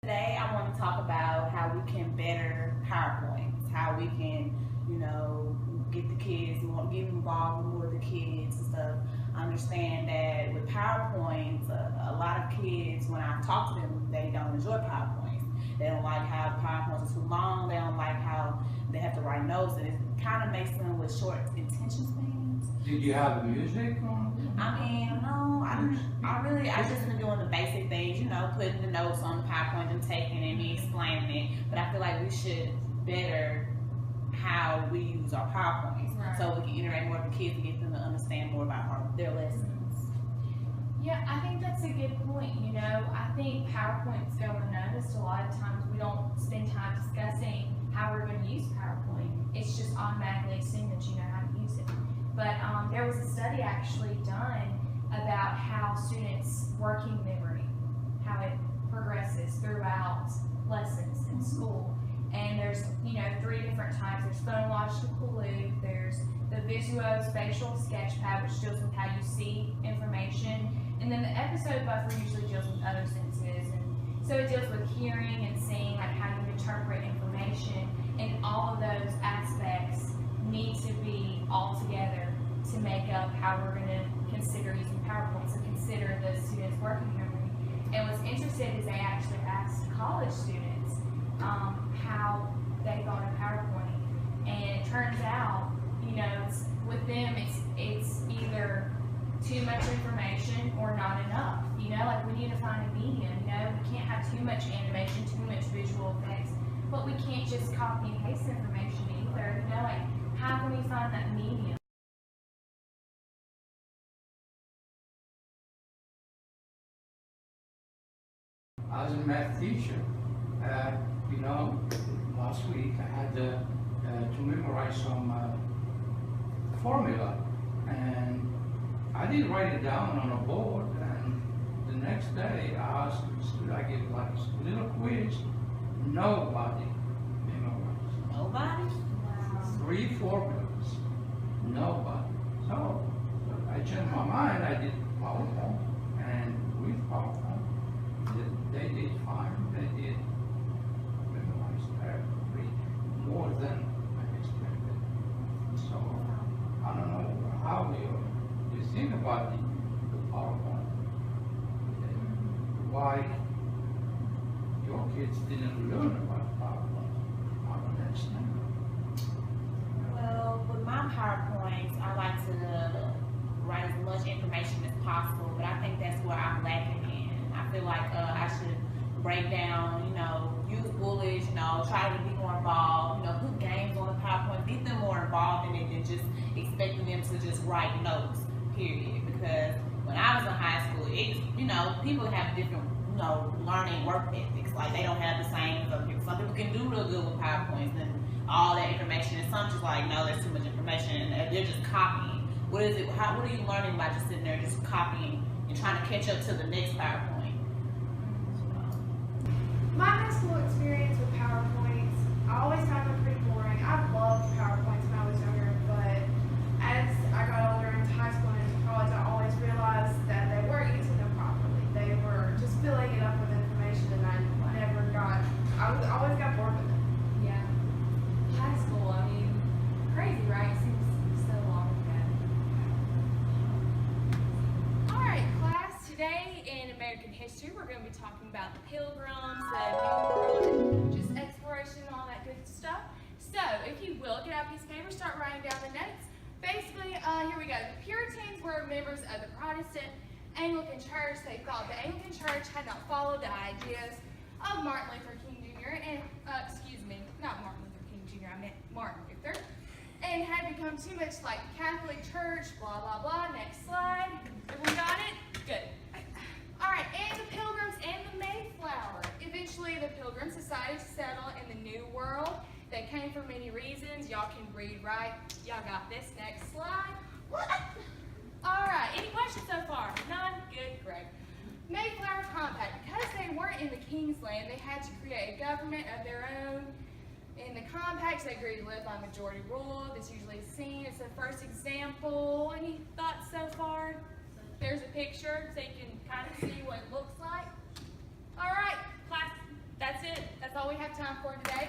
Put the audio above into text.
Today I want to talk about how we can better PowerPoints, how we can, get the kids, get involved with more of the kids and stuff. I understand that with PowerPoints, a lot of kids, when I talk to them, they don't enjoy PowerPoints. They don't like how PowerPoints are too long. They don't like how they have to write notes, and it kind of makes them with short attention spans. Did you have music on? I mean, no, I just been doing the basic things, putting the notes on the PowerPoint and taking it and me explaining it. But I feel like we should better how we use our PowerPoints, right, so we can interact more with the kids and get them to understand more about their lessons. Yeah, I think that's a good point. I think PowerPoints go unnoticed. A lot of times we don't spend time discussing how we're going to use PowerPoint. It's just automatically assumed that you know how to use it. But there was a study actually done about how students' working memory, how it progresses throughout lessons in school. And there's, three different types. There's phonological loop, there's the visuospatial sketchpad, which deals with how you see information, and then the episode buffer usually deals with other senses. And so it deals with hearing and seeing, like how you interpret information, and all of those aspects need to be all together to make up how we're going to consider using PowerPoint, so consider the students' working memory. And what's interesting is they actually asked college students how they thought of PowerPoint, and it turns out, with them, it's either too much information or not enough. Like we need to find a medium. We can't have too much animation, too much visual effects, but we can't just copy and paste information either. Like how can we find that medium? As a math teacher, last week I had to memorize some formula, and I did write it down on a board, and the next day I asked the student, I gave like a little quiz. Nobody memorized. Nobody? Wow. 3 formulas. Nobody. So I changed my mind. I did PowerPoint, and with PowerPoint, they did fine. They did memorize every more than I expected. So I don't know how you think about the PowerPoint. Why your kids didn't learn about PowerPoint? I don't understand. Well, with my PowerPoints, I like to write as much information as possible, but I think that's where I'm lacking in. I feel like I should break down, use bullets, try to be more involved, put games on the PowerPoint, get them more involved in it than just expecting them to just write notes, period. Because when I was in high school, people have different, learning work ethics. Like they don't have the same. Some people can do real good with PowerPoints and all that information, and some just like, no, there's too much information, and they're just copying. What is it? What are you learning by just sitting there just copying and trying to catch up to the next PowerPoint? My high school experience with PowerPoints, I always found them pretty boring. I loved PowerPoints when I was younger, but as I got older into high school and into college, I always realized that they weren't using them properly. They were just filling it up with information, and I always got bored with it. Yeah. High school, crazy, right? Seems so long ago. All right, class, today in American history, we're going to be talking about the Pilgrims, the New World, just exploration and all that good stuff. So, if you will, get out a piece of paper, start writing down the notes. Basically, here we go. The Puritans were members of the Protestant Anglican Church. They thought the Anglican Church had not followed the ideas of Martin Luther King Jr. and, not Martin Luther King Jr., I meant Martin Luther, and had become too much like the Catholic Church, blah, blah, blah. Next slide. Everyone got it? Good. All right, and the Pilgrims and the Mayflower. Eventually, the Pilgrims decided to settle in the New World. They came for many reasons. Y'all can read, right? Y'all got this. Next slide. All right, any questions so far? None? Good, great. Mayflower Compact. Because they weren't in the King's Land, they had to create a government of their own. In the compacts, they agreed to live by majority rule. That's usually seen as the first example. Any thoughts so far? There's a picture so you can kind of see what it looks like. All right, class, that's it. That's all we have time for today.